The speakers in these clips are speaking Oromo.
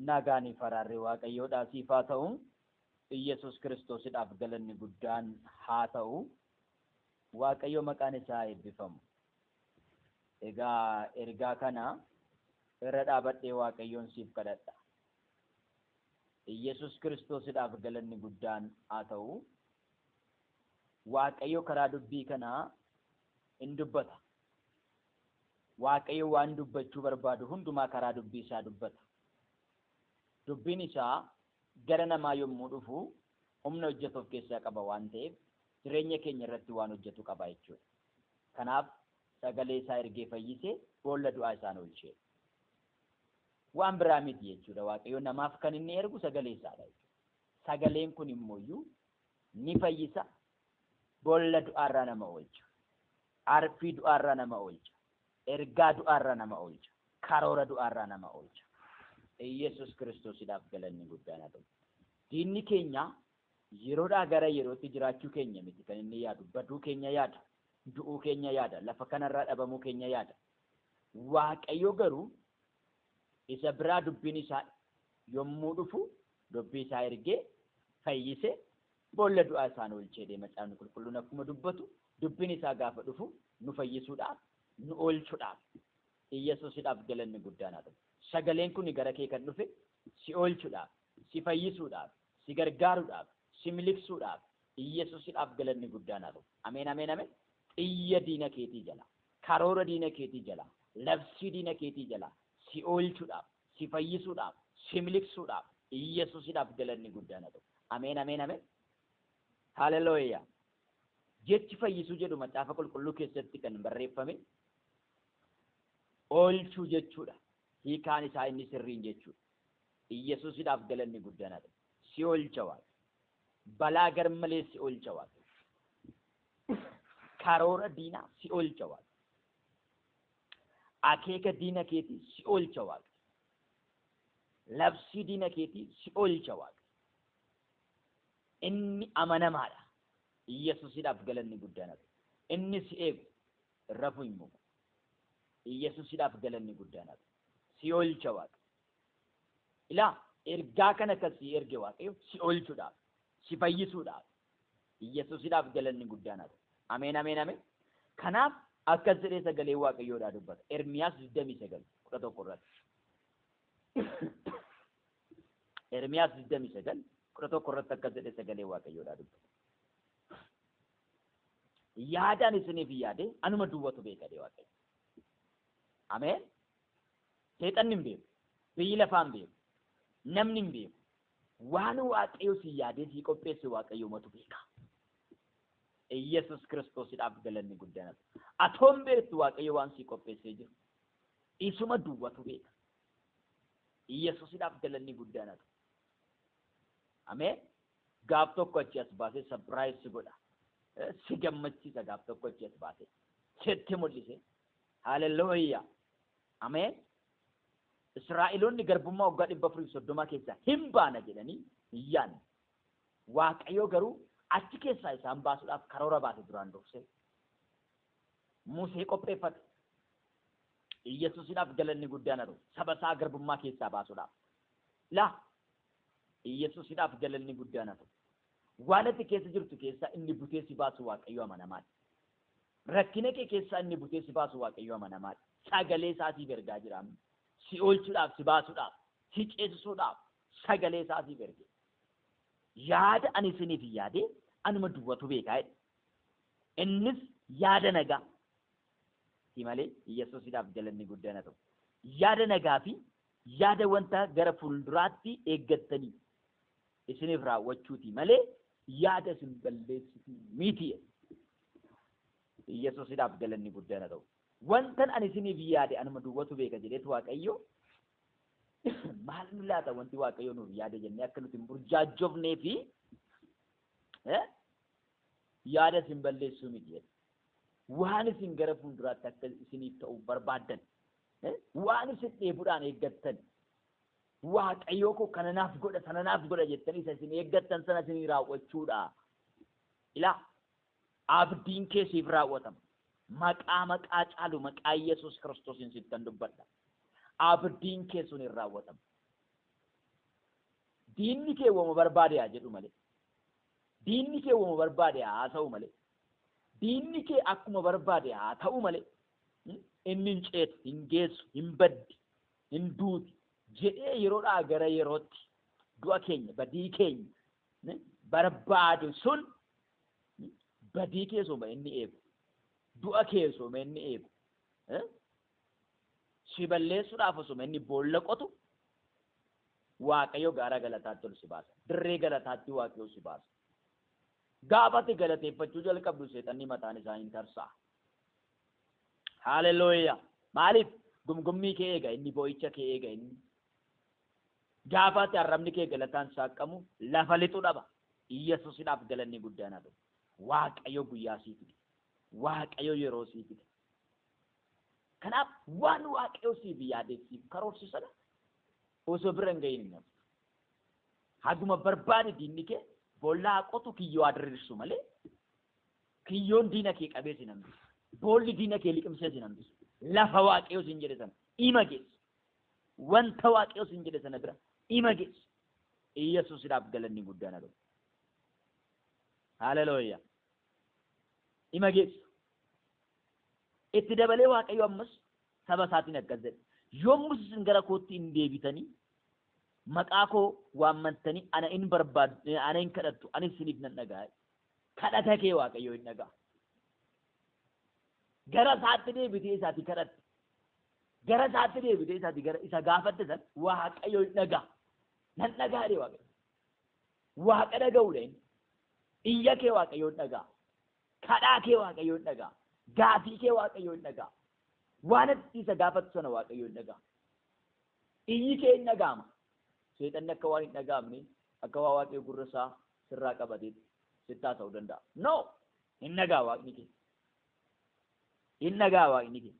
Nagaanii faraarri waaqayyoodhaa siif haa ta'u. Yesus Kiristoosidhaaf galanni guddaan haa ta'u. Waaqayyo maqaan isaa eebbifamu. Egaa ergaa kana irra dhaabadhee waaqayyoon siif kadhadha. Yesus Kiristoosidhaaf galanni guddaan haa ta'u. Waaqayyo karaa dubbii kanaa in dubbata. Waaqayyo waan dubbachuu barbaadu hundumaa karaa dubbii isaa dubbata. Dubbiin isaa gara namaa yommuu dhufu humna hojjetu of keessaa qaba waan ta'eef jireenya keenya irratti waan hojjetu qaba jechuudha. Kanaaf sagalee isaa ergee fayyisee boolla du'aa isaan oolchee. Waan biraa miti jechuudha. Waaqayyo namaaf kan inni ergu sagalee isaadha jechuudha. Sagaleen kun immoo ni fayyisa, boolla du'aarraa nama oolcha, arfii du'aarraa nama oolcha, ergaa du'aarraa nama oolcha, karoora du'aarraa nama oolcha. Yesus Kiristoosidhaaf galanni guddaan haa ta'u. Diinni keenya yeroodhaa gara yerootti jiraachuu keenya miti kan inni yaadu. Baduu keenya yaada, du'uu keenya yaada, lafa kanarraa dhabamuu keenya yaada. Waaqayyo garuu isa biraa dubbiin isaa yommuu dhufu dubbii isaa ergee fayyisee boolla du'aa isaan oolchee deema. Macaafni qulqulluun akkuma dubbatu dubbiin isaa gaafa dhufu nu fayyisuudhaaf, nu oolchuudhaaf. Yesuusidhaaf galanni guddaan haa ta'u. Sagaleen kun gara kee kan dhufe si oolchuudhaaf, si fayyisuudhaaf, si gargaaruudhaaf, si miliqsuudhaaf. Yesuusidhaaf galanni guddaan haa ta'u. Ameen, ameen, ameen. Xiyya diina keetii jala, karoora diina keetii jala, labsii diina keetii jala si oolchuudhaaf, si fayyisuudhaaf, si miliqsuudhaaf. Yesuusidhaaf galanni guddaan haa ta'u. Ameen, ameen, ameen. Haalelooyaa. Jechi fayyisuu jedhu macaafa qulqulluu keessatti kan barreeffame oolchuu jechuudha. Hiikaan isaa inni sirriin jechuudha. Yesuusidhaaf galanni guddaan haa ta'u. Si oolcha Waaqa. Balaa gar malee si oolcha Waaqa. Karoora diinaa si oolcha Waaqa. Akeeka diina keetii si oolcha Waaqa. Labsii diina keetii si oolcha Waaqa. Inni amanamaadha. Yesuusidhaaf galanni guddaan haa ta'u. Inni si eegu rafuu hin muku. Yesuusidhaaf galanni guddaan haa ta'u. Si oolcha Waaqa. Ilaa ergaa kana kan si erge Waaqayyo si oolchuudhaaf, si fayyisuudhaaf. Yesuusidhaaf galanni guddaan haa ta'u. Ameen, ameen, ameen. Kanaaf akkas jedhee sagalee Waaqayyoodhaa dubbata. Ermiyaas 29:11 irratti. Ermiyaas 29:11 irratti akkas jedhee sagalee Waaqayyoodhaa dubbata. Yaadaan isiniif yaade anuma duwwatu beekadhe Waaqayyo. Ameen. Seexanni hin beeku, biyyi lafaa hin beeku, namni hin beeku. Waan Waaqayyo si yaadee si qopheesse Waaqayyoomatu beeka. Yesus Kiristoosidhaaf galanni guddaan haa ta'u. Atoon beektu Waaqayyo waan si qopheessee jiru. Isuma duwwatu beeka. Yesuusidhaaf galanni guddaan haa ta'u. Ameen. Gaaf tokko achi as baasee sabiraayis si godha. Si gammachiisa gaaf tokko achi as baasee. Sitti mul'ise. Haalelooyaa. Ameen. Israa'eloonni garbummaa waggaa 430 keessaa hin baana jedhanii hin yaadne. Waaqayyo garuu achi keessaa isaan baasuudhaaf karoora baase duraan dursee. Musee qopheeffate. Yesuusidhaaf galanni guddaan haa ta'u. Saba isaa garbummaa keessaa baasuudhaaf. Laa Yesuusidhaaf galanni guddaan haa ta'u. Waan ati keessa jirtu keessaa inni butee si baasu Waaqayyo amanamaadha. Rakkina kee keessaa inni butee si baasu Waaqayyo amanamaadha. Sagalee isaatiif ergaa jira. Si oolchuudhaaf, si baasuudhaaf, si ceesisuudhaaf sagalee isaatiif erge. Yaada ani isiniif yaade anuma duwwatu beekaa jedhe. Innis yaada nagaa. Si malee Yesuusidhaaf galanni guddaan haa ta'u. Yaada nagaa fi yaada wanta gara fuulduraatti eeggattanii isiniif raawwachuuti malee yaada isin balleessitu miti. Yesuusidhaaf galanni guddaan haa ta'u. Wantan ani isiniif yaade anuma duwwatu beeka jedheetu Waaqayyo maal nu laata wanti Waaqayyo nuuf yaade jennee akka nuti hin burjaajofnee fi yaada isin balleessuu miti jedhe. Waan isin gara fuulduraatti akka isiniif ta'u barbaaddan, waan isin dheebuudhaan eeggattan, Waaqayyo koo kana naaf godha, sana naaf godha jettanii isa isin eeggattan sana isinii raawwachuudha. Ilaa abdiin keessiif raawwatama. Maqaa caalu maqaa Yesuus Kiristoosiin sittan dubbadha. Abdiin keessuun hin raawwatamu. diinni kee wama barbaade haa jedhu malee diinni kee wama barbaade haa ta'u malee diinni kee akkuma barbaade haa ta'u malee inni hin ceetu hin geessu hin baddi hin duuti jedhee yeroodhaa gara yerootti du'a keenya badii keenya barbaadu sun badii keessuma inni eegu du'a keessuma inni eegu si balleessuudhaaf osuma inni boolla qotu Waaqayyo gaara galataatti ol si baasa dirree galataatti Waaqayyo si baasa gaafatti galateeffachuu jalqabdu seexanni mataan isaa hin tarsaa haleluuyaa maaliif gumgummii kee eega inni boo'icha kee eega inni gaafatti arrabni kee galataan saaqqamu lafa lixu dhaba Yesuusidhaaf galanni guddaan haa ta'u Waaqayyo guyyaa sii fide Waaqayyo yeroo sii fide kanaaf waan Waaqayyo siif yaadeessiif karoorsisadha osoo bira hin gahin hin haguma barbaade diinni kee boollaa qotu kiyyoo adirrisu malee kiyyoon diina kee qabee sin hambisu boolli diina kee liqimsee sin hambisu lafa Waaqayyo sin jedhe sana ima geessu wanta Waaqayyo sin jedhe sana bira ima geessu Yesuusidhaaf galanni guddaan haa ta'u haleluuyaa ima geessu itti dabalee Waaqayyo ammas saba isaatiin akkas jedhe yoommus isin gara kootti hin deebitanii maqaa koo waammantanii ana hin barbaadu ana hin kadhattu ani isiniif nan dhaga'a kadhata kee Waaqayyo hin dhaga'a gara isaatti deebitee isaati kadhatte gara isaatti deebitee isaati gara isa gaafatte san Waaqayyo hin dhaga'a nan dhaga'a dee Waaqayyo Waaqa dhaga'uudhaan iyya kee Waaqayyo hin dhaga'a kadhaa kee Waaqayyo hin dhaga'a gaafii kee Waaqayyo hin dhaga'a waan ati isa gaafattu sana Waaqayyo hin dhaga'a iyyi kee hin dhaga'ama seexanni akka waan hin dhaga'amne akka waa Waaqayyo gurra isaa sirraa qabatee sittaa ta'uu danda'a no hin dhaga'a Waaqni kee hin dhaga'a Waaqni kee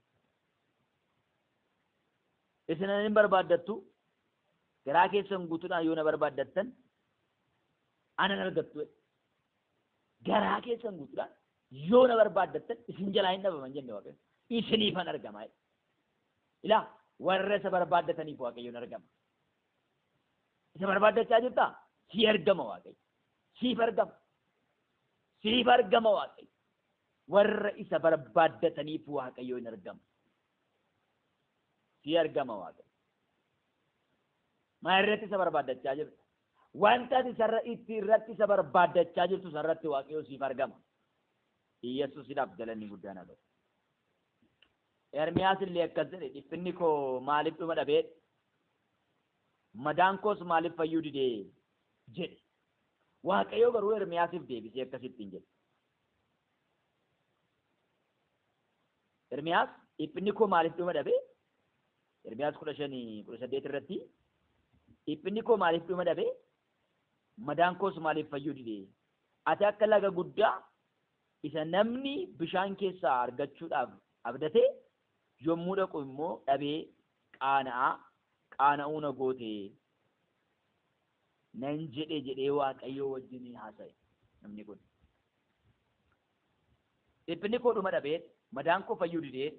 isin hin barbaaddattu garaa keessan guutuudhaan yoo na barbaaddattan ana argattu garaa keessan guutuudhaan yoo na barbaaddattan isin jalaa hin dhabaman jenne Waaqayyo isiniifan argama ilaa warra isa barbaaddataniif Waaqayyoon argama isa barbaaddachaa jirtaa si argama Waaqayyo siif argama Waaqayyo warra isa barbaaddataniif Waaqayyoon argama si argama Waaqayyo maa irratti isa barbaaddachaa jirta wanta ati irratti isa barbaaddachaa jirtu sarratti Waaqayyo siif argama Yesuusidhaaf galanni guddaan haa ta'u Ermiyaas illee akkas jedhe dhiphinni koo maaliif dhuma dhabee madaan koos maaliif fayyuu didee jedhe Waaqayyo garuu Ermiyaasiif deebisee akkasittiin jedhe Ermiyaas dhiphinni koo maaliif dhuma dhabee Ermiyaas 15:18 irratti dhiphinni koo maaliif dhuma dhabee madaan koos maaliif fayyuu didee ati akka laga guddaa isa namni bishaan keessaa argachuudhaaf abdatee yommuu dhaqu immoo dhabee qaana'uu na goote nan jedhee Waaqayyo wajjin haasa'e namni kun dhiphinni koo dhuma dhabee madaan koo fayyuu didee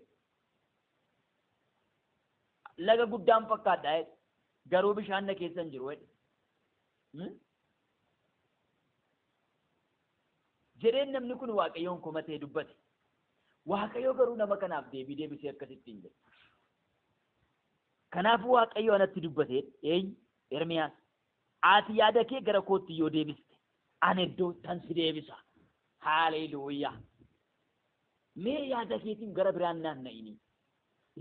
laga guddaan fakkaadha garuu bishaan na keessa hin jiru jedheen namni kun Waaqayyoon komatee dubbate Waaqayyo garuu nama kanaaf deebisee akkasittiin jedhe kanaafuu Waaqayyo anatti dubbate Ermiyaas ati yaada kee gara kootti yoo deebiste ani iddoo tan si deebisa haleluuyaa mee yaada keetiin gara biraan naanna'ini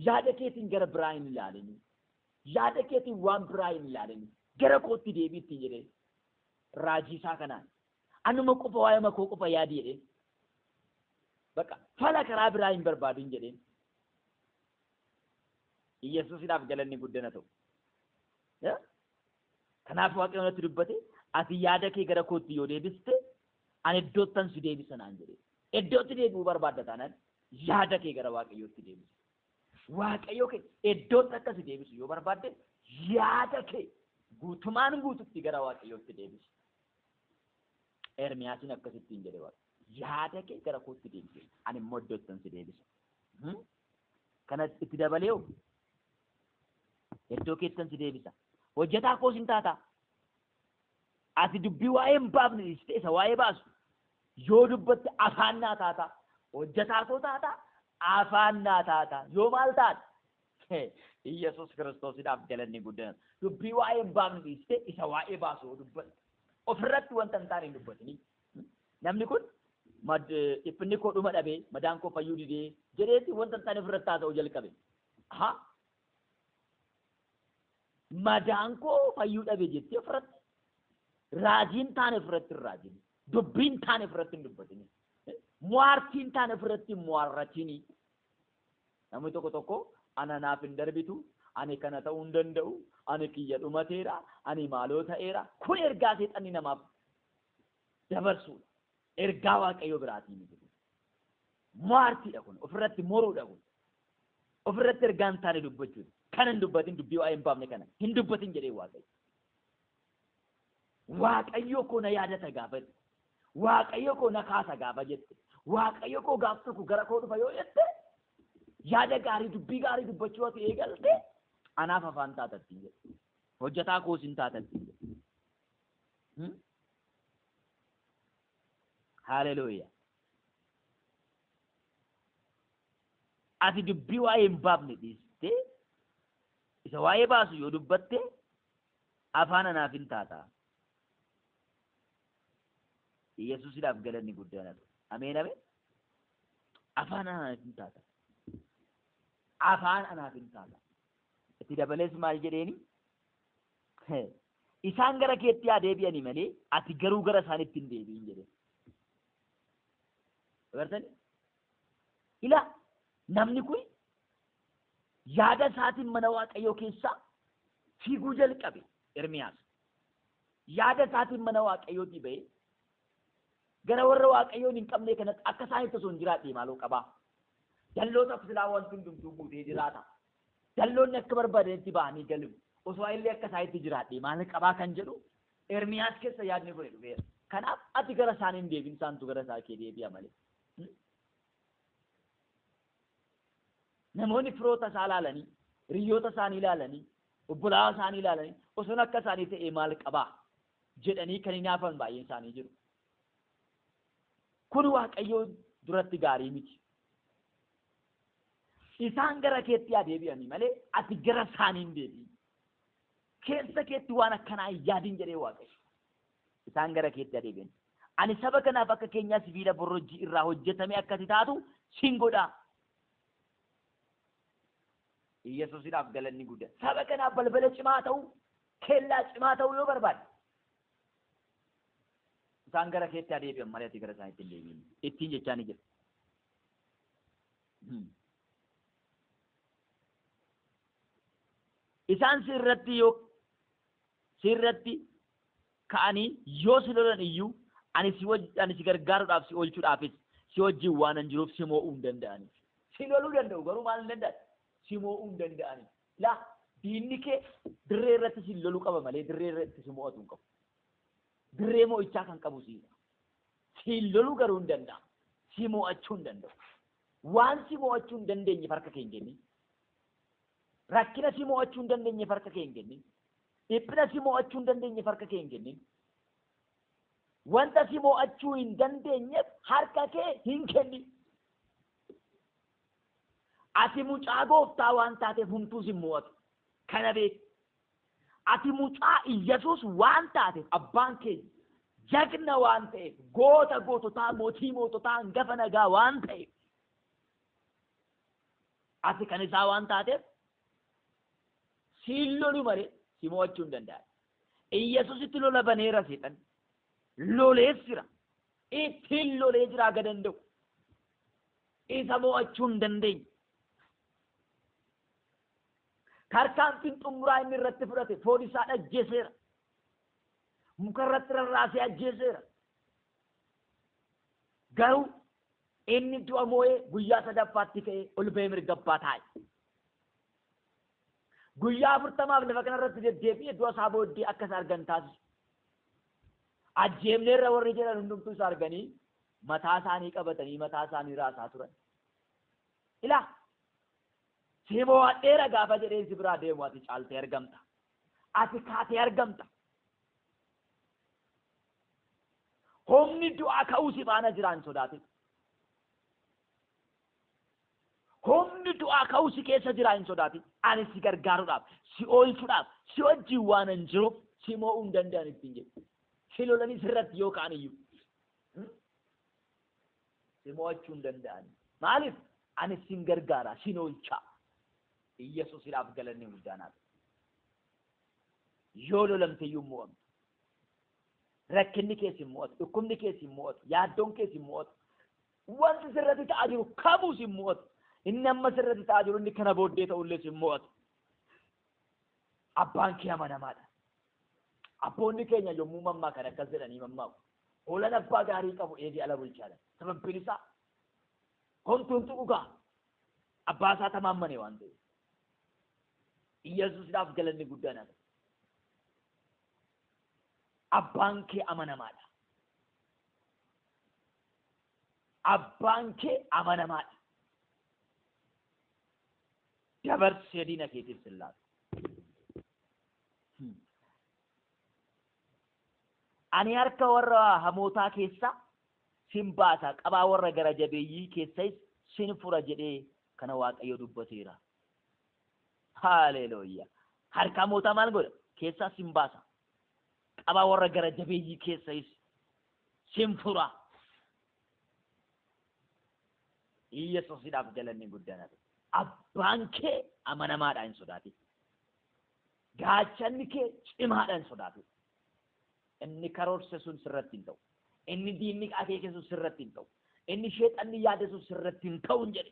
yaada keetiin gara biraa hin ilaalini yaada keetiin waan biraa hin ilaalini gara kootti deebiitti jedhe raajii isaa kanaan anuma qofa waa'ee makoo qofa yaadi jedhe bakka fala karaa biraa hin barbaadin jedheen Yesuusidhaaf galanni guddana ta'u kanaaf Waaqayyo natti dubbate ati yaada kee gara kootti yoo deebiste ani iddoottan si deebisa naan jedhe iddootti deebi'uu barbaadda taanaan yaada kee gara Waaqayyootti deebisa Waaqayyo kee iddootti akka si deebisu yoo barbaadde yaada kee guutumaan guututti gara Waaqayyootti deebisa Ermiyaasin akkasittiin jedhe Waaqayyo yaada kee gara kootti deebise ani immoo iddoottan si deebisa kana itti dabalee iddoo keettan si deebisa hojjetaa koos hin taata ati dubbii waa'ee hin baafne dhiistee isa waa'ee baasu yoo dubbatte afaan naa taata hojjetaatoo taata afaan naa taata yoo maal taata Iyesuus Kiristoosidhaaf galanni guddaan dubbii waa'ee hin baafne dhiistee isa waa'ee baasu yoo dubbatte ofirratti wanta hin taane hin dubbatini namni kun dhiphinni koo dhuma dhabee madaan koo fayyuu didee jedheetti wanta hin taane ofirratti haasa'uu jalqabe madaan koo fayyuu dhabee jettee ofirratti raajiin taane ofirratti hin raajini dubbiin taane ofirratti hin dubbatini muwaartiin taane ofirratti hin muwaarratini namni tokko ana naaf hin darbitu ani kana ta'uu hin danda'u ani kiyya dhumateera ani maaloo ta'eera kun ergaa seexanni namaaf dabarsuudha ergaa waaqayyoo biraatii miti muwaartiidha kun ofirratti moruudha kun ofirratti ergaa hin taane dubbachuudha kana hin dubbatin dubbii waa'ee hin baafne kana hin dubbatin jedhee waaqayyo koo na yaadata gaafa waaqayyo koo na kaasa gaafa jette waaqayyo koo gaaf tokko gara koo dhufa yoo jette yaada gaarii dubbii gaarii dubbachuu ati eegalte anaaf afaan taatatti jedhe hojjetaa koos hin taatatti jedhe haleluuyaa ati dubbii waa'ee hin baafne dhiistee isa waa'ee baasu yoo dubbatte afaan anaaf hin taata Yesuusidhaaf galanni guddaan ameen ameen afaan anaaf hin taata afaan anaaf hin taata itti dabalees maal jedheeni isaan gara keetti haa deebi'anii malee ati garuu gara isaanitti hin deebi'in jedhe agartani ila namni kun yaada isaatiin mana waaqayyoo keessaa fiiguu jalqabe Ermiyaas yaada isaatiin mana waaqayyootii ba'ee gara warra waaqayyoon hin qabne kanatti akka isaanitti osoo hin jiraadhe maaloo qabaa dalloota silaa wanti hundumtuu guutee jiraata dalloonni akka barbaadanitti ba'anii galu osoo illee akka isaanitti jiraadhe maal qabaa kan jedhu Ermiyaas keessa yaadni godhe dhufeera kanaaf ati gara isaanii hin deebiin isaantu gara isaa kee deebi'a malee namoonni firoota isaa ilaalanii hiriyoota isaanii ilaalanii obbolaa isaanii ilaalanii osoo akka isaanii ta'e maal qabaa jedhanii kan hin hafan baay'een isaanii jiru kun waaqayyoo duratti gaarii miti isaan gara keetti haa deebi'anii malee ati gara isaanii hin deebiin keessa keetti waan akkanaa hin yaadin jedhee waaqayyo isaan gara keetti haa deebi'an ani saba kanaaf akka keenyaa sibiila borrojjii irraa hojjetame akkati taatu sin godhaa Yesuusidhaaf galanni guddaa saba kanaaf balbala cimaa ta'uu kellaa cimaa ta'uu yoo barbaade isaan gara keetti haa deebi'an malee ati gara isaaniitti hin deebiin ittiin jechaa ni jira isaan sirratti ka'anii yoo si lolan iyyuu ani si gargaaruudhaaf si oolchuudhaafis si wajjin waan hin jiruuf si mo'uu hin danda'aniif si loluu danda'u garuu maal hin danda'an si mo'uu hin danda'aniif laa diinni kee dirree irratti si loluu qaba malee dirree irratti si mo'atu hin qabu dirree mo'ichaa kan qabu si loluu garuu hin danda'a si mo'achuu hin danda'u waan si mo'achuu hin dandeenye harka kee hin kennin rakkina si mo'achuu hin dandeenye harka kee hin kennin dhiphina si mo'achuu hin dandeenye harka kee hin kennin wanta si mo'achuu hin dandeenyeef harka kee hin kennin ati mucaa gooftaa waan taateef humtuu si mo'atu kana beek ati mucaa Iyesuus waan taateef abbaan kee jagna waan ta'eef goota goototaa mootii moototaa hangafa nagaa waan ta'eef ati kan isaa waan taateef si lolu malee si mo'achuu hin danda'an Iyesuusitti lola baneera seexan loleessira ittiin lolee jiraa ga danda'u isa mo'achuu hin dandeenye tarkaanfiin xumuraa inni irratti fudhate foon isaa ajjeeseera muka irratti rarraasee ajjeeseera garuu inni du'a moo'ee guyyaa sadaffaatti ka'ee ol ba'ee mirga abbaa taa'e guyyaa 40 lafa kana irratti deddeebi'ee du'a isaa booddee akka isa argan taasisu ajjeemneerra warri jedhan hundumtuu isa arganii mataa isaanii qabatanii mataa isaanii raasaa turan ilaa Simoo adheera gaafa jedhee si biraa deemu ati caaltee argamta ati kaatee argamta Humni du'aa ka'uu si faana jira hin sodaatin. Humni du'aa ka'uu si keessa jira hin sodaatin. Ani si gargaaruudhaaf, si oolchuudhaaf, si wajjin waan hin jiruuf si mo'uu hin danda'an ittiin jedhu. Si lolanii sirratti yoo ka'an iyyuu si mo'achuu hin danda'an. Maaliif? Ani sin gargaara, sin oolcha. Yesuusidhaaf galanni guddaanaaf. Yoo lolamte iyyuu mo'amtu. Rakkinni keessa hin mo'atu, dhukkubni keessa hin mo'atu, yaaddoon keessa hin mo'atu. Wanti sirratti ta'aa jiru kabuus hin mo'atu. Inni amma sirratti ta'aa jiru inni kana booddee ta'ullee hin mo'atu. Abbaan kee amanamaadha. Abboonni keenya yommuu mammaa kan akkas jedhanii mammaaku. Hoolaan abbaa gaarii qabu eegee ala bulchaadha. Sababbiin isaa homtuun tuqugaa abbaa isaa tamaammane waan ta'eef. Yesuusidhaaf galanni guddaanaaf. Abbaan kee amanamaadha. Abbaan kee amanamaadha. Dabarsee diina keetiif sillaatu. Ani harka warra hamootaa keessa sin baasa, qabaa warra gara jabeeyyii keessas sin fura jedhee kana Waaqayyo dubbateera. Haleluuyaa. Harka hamootaa maal godha? Keessaa sin baasa. Qabaa warra gara jabeeyyii keessas sin fura. Yesuusidhaaf galanni guddaan. Abbaan kee amanamaadha hin sodaatin. Gaachanni kee cimaadha hin sodaatin. Inni karoorse sun sirratti hin ta'u. Inni diinni akeeke sun sirratti hin ta'u. Inni sheexanni yaade sun sirratti hin ta'u hin jedhe.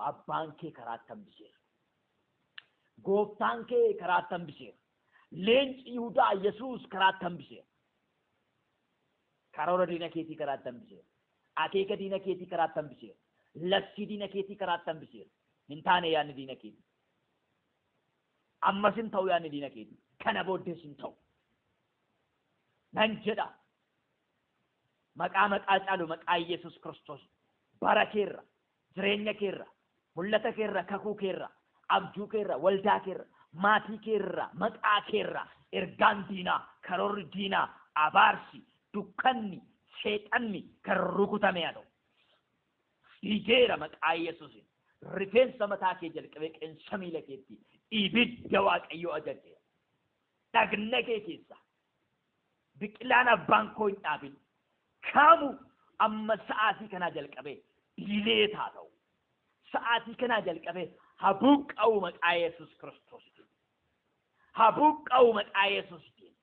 Abbaan kee karaatti hambiseera. Gooftaan kee karaatti hambiseera. Leenci Yihudaa Yesuus karaatti hambiseera. Karoora diina keetii karaatti hambiseera. Akeeka diina keetii karaatti hambiseera. Lassii diina keetii karaatti hambiseera. Hin taane yaadni diina keetii. Ammas hin ta'u yaadni diina keetii. Kana booddees hin ta'u. Nan jedha maqaa caalu maqaa Yesuus Kiristoos bara keerra, jireenya keerra, mul'ata keerra, kakuu keerra, abjuu keerra, waldaa keerra, maatii keerra, maqaa keerra, ergaan diinaa, karoorri diinaa, abaarsi, dukkanni, sheexanni kan rukutame haa ta'u. Dhiigeera maqaa Yesuusin. Rifeensa mataa kee jalqabee qeensa miila keetti ibidda Waaqayyoo ajajeera. Dhagna kee keessa biqilaan abbaan koo hin dhaabin kaamu amma sa'aatii kanaa jalqabee diilee haa ta'u. Sa'aatii kanaa jalqabee habuuqqa'u maqaa Yesuus Kiristoositiin. Habuuqqa'u maqaa Yesuusitiin.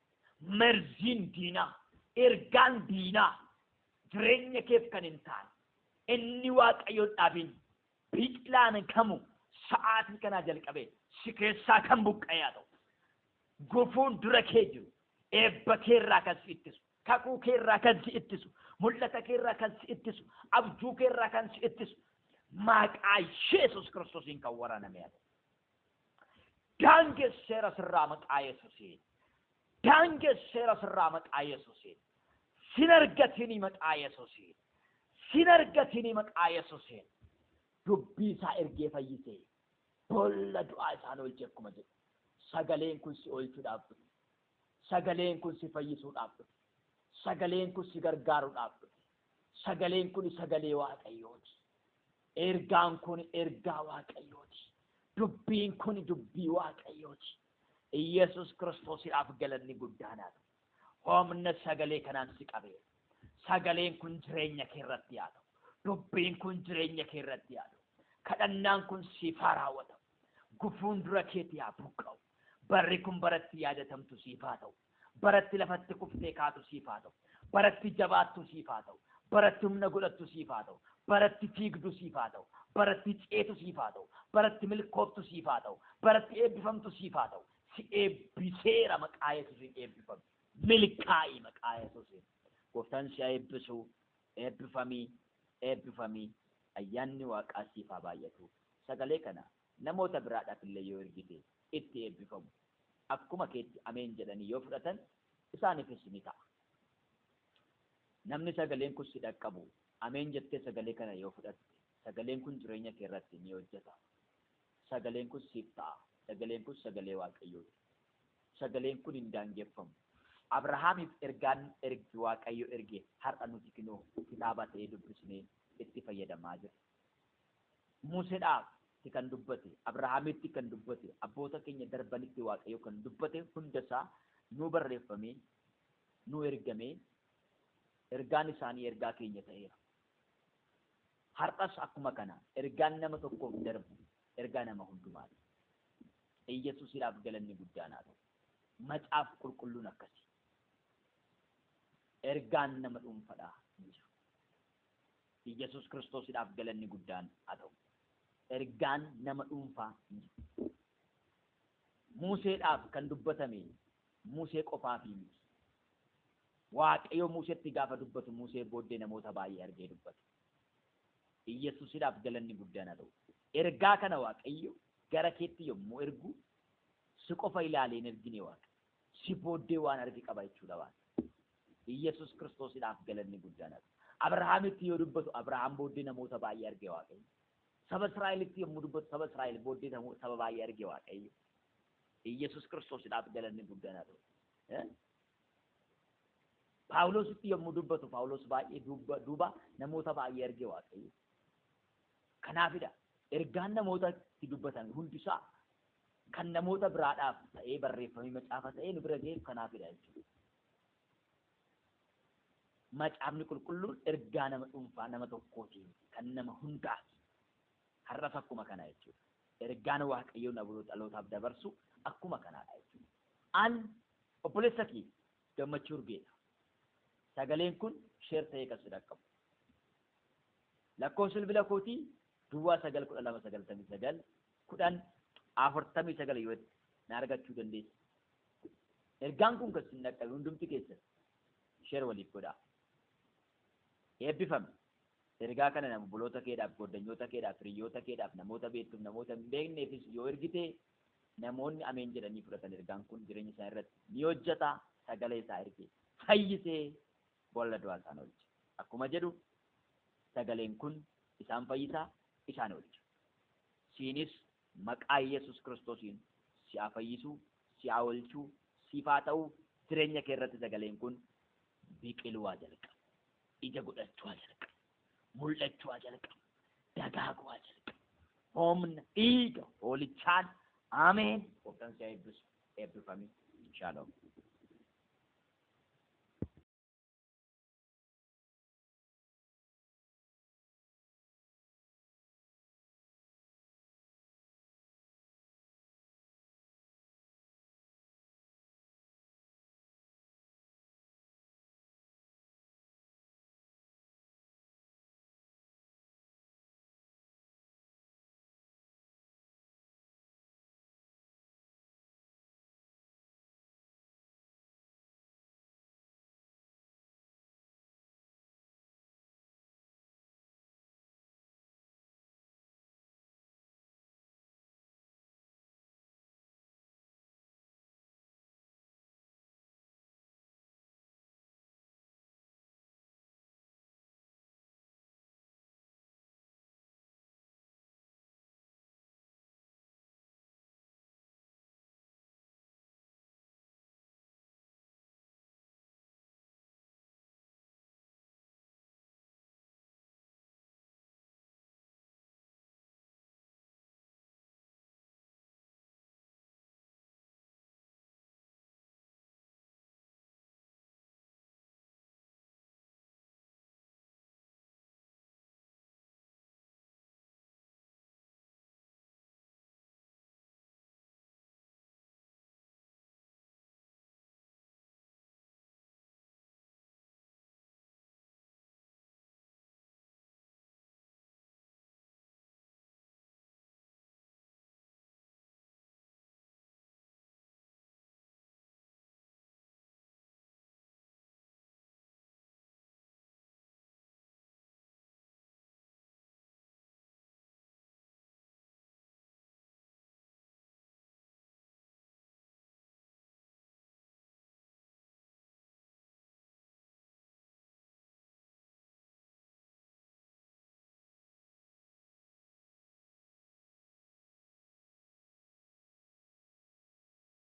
Merziin diinaa, ergaan diinaa jireenya keef kan hin taane inni Waaqayyoon dhaabin biqilaan kamu sa'aatii kanaa jalqabee si keessaa kan buqqa'ee haa ta'u. Gufuun dura kee jiru. Eebba keerraa kan si ittisu, kakuu keerraa kan si ittisu, mul'ata keerraa kan si ittisu, abjuu keerraa kan si ittisu, maqaa Yesuus Kiristoosiin kan waraaname haa ta'u. Daangesseera sirraa maqaa Yesuusiin. Daangesseera sirraa maqaa Yesuusiin. Sin argatini maqaa Yesuusiin. Sin argatini maqaa Yesuusiin. Dubbii isaa ergee fayyisee boolla du'aa isaan oolche akkuma jedhu. Sagaleen kun si oolchuudhaaf dhufe. Sagaleen kun si fayyisuudhaaf dhufe. Sagaleen kun si gargaaruudhaaf dhufe. Sagaleen kun sagalee Waaqayyooti. Ergaan kun ergaa Waaqayyooti. Dubbiin kun dubbii Waaqayyooti. Yesuus Kiristoosiidhaaf galanni guddaanaadha. Humna sagalee kanaan si qabeera. Sagaleen kun jireenya kee irratti haa ta'u. Dubbiin kun jireenya kee irratti haa ta'u. Kadhannaan kun siif haa raawwatamu. Gufuun dura keetii haa buqqa'u. Barri kun baratti yaadatamtu siif haa ta'u. Baratti lafatti kuftee kaatu siif haa ta'u. Baratti jabaattu siif haa ta'u. Baratti humna godhattu siif haa ta'u. Baratti fiigdu siif haa ta'u. Baratti ceetu siif haa ta'u. Baratti milkooftu siif haa ta'u. Baratti eebbifamtu siif haa ta'u. Si eebbiseera maqaa Yesuusiin eebbifamu. Milkaa'ii maqaa Yesuusiin. Gooftaan si haa eebbisu. Eebbifamii. Ayyaanni Waaqaa siif haa baay'atu. Sagalee kana namoota biraadhaaf illee yoo ergite itti eebbifamu. Akkuma keetti ameen jedhanii yoo fudhatan isaaniifis ni ta'a. Namni sagaleen kun si dhaqqabu ameen jettee sagalee kana yoo fudhatte sagaleen kun jireenya kee irratti ni hojjeta. Sagaleen kun siif ta'a. Sagaleen kun sagalee Waaqayyooti. Sagaleen kun hin daangeffamu. Abrahaamiif ergaan ergi Waaqayyo erge har'a nuti kinoo kitaaba ta'ee dubbisnee itti fayyadamaa jirra. Museedhaaf kan dubbate, Abrahaamitti kan dubbate, abboota keenya darbanitti Waaqayyo kan dubbate hundasaa nu barreeffamee nu ergamee ergaan isaanii ergaa keenya ta'eera. Har'as akkuma kana ergaan nama tokkoof darbu ergaa nama hundumaati. Yesuusiidhaaf galanni guddaan haa ta'u. Macaafa qulqulluun akkasii. Ergaan nama dhuunfaadhaa hin jiru. Yesuus Kiristoosiidhaaf galanni guddaan haa ta'u. Ergaan nama dhuunfaa hin jiru. Museedhaaf kan dubbatame Musee qofaaf miti. Waaqayyo Museetti gaafa dubbatu Musee booddee namoota baay'ee argee dubbate. Yesuusiidhaaf galanni guddaan haa ta'u. Ergaa kana Waaqayyo gara keetti yommuu ergu si qofa ilaalee hin ergine Waaqa. Si booddee waan arge qaba jechuudha waan. Yesuus Kiristoosiidhaaf galanni guddaan haa ta'u. Abrahaamitti yoo dubbatu Abrahaam booddee namoota baay'ee arge Waaqayyo. Saba Israa'elitti yommuu dubbatu saba Israa'el booddee saba baay'ee arge Waaqayyo. Yesuus Kiristoosiidhaaf galanni guddaan haa ta'u. Paawulositti yommuu dubbatu Paawulos baay'ee duuba namoota baay'ee arge Waaqayyo. Kanaafidha ergaan namoota itti dubbatan hundisaa kan namoota biraadhaaf ta'ee barreeffamee macaafa ta'ee nu bira ga'eef kanaafidha jechuudha. Macaafni qulqulluun ergaa nama dhuunfaa nama tokkootiin kan nama hundaati. Har'as akkuma kana jechuudha. Ergaan Waaqayyoon dhalootaaf dabarsu akkuma kanaadha jechuudha. An obboleessa kee Gammachuu Urgeedha. Sagaleen kun sheer ta'ee kan si dhaqqabu. Lakkoofsi bilbila kootii Duwwaa 91299 1049 yoo na argachuu dandeessa. Ergaan kun kan si dhaqqabe hundumti keessan sheer waliif godhaa. Eebbifame. Ergaa kana nama buloota keedhaaf, goddanyoota keedhaaf, hiriyoota keedhaaf, namoota beektuuf, namoota hin beekneefis yoo ergite namoonni ameen jedhanii fudhatan ergaan kun jireenya isaa irratti ni hojjeta. Sagalee isaa ergee fayyisee boolla du'aa isaan oolcha. Akkuma jedhu sagaleen kun isaan fayyisaa isaan oolcha. Siinis maqaa Yesuus Kiristoosiin si haa fayyisuu, si haa oolchuu, siif haa ta'uu jireenya kee irratti sagaleen kun biqiluu haa jalqabu. Ija godhachuu haa jalqabu. Mul'achuu haa jalqabu. Dagaaguu haa jalqabu. Humna dhiiga hoolichaan ameen. Gooftaan si haa eebbisu. Eebbifamii. Shalom.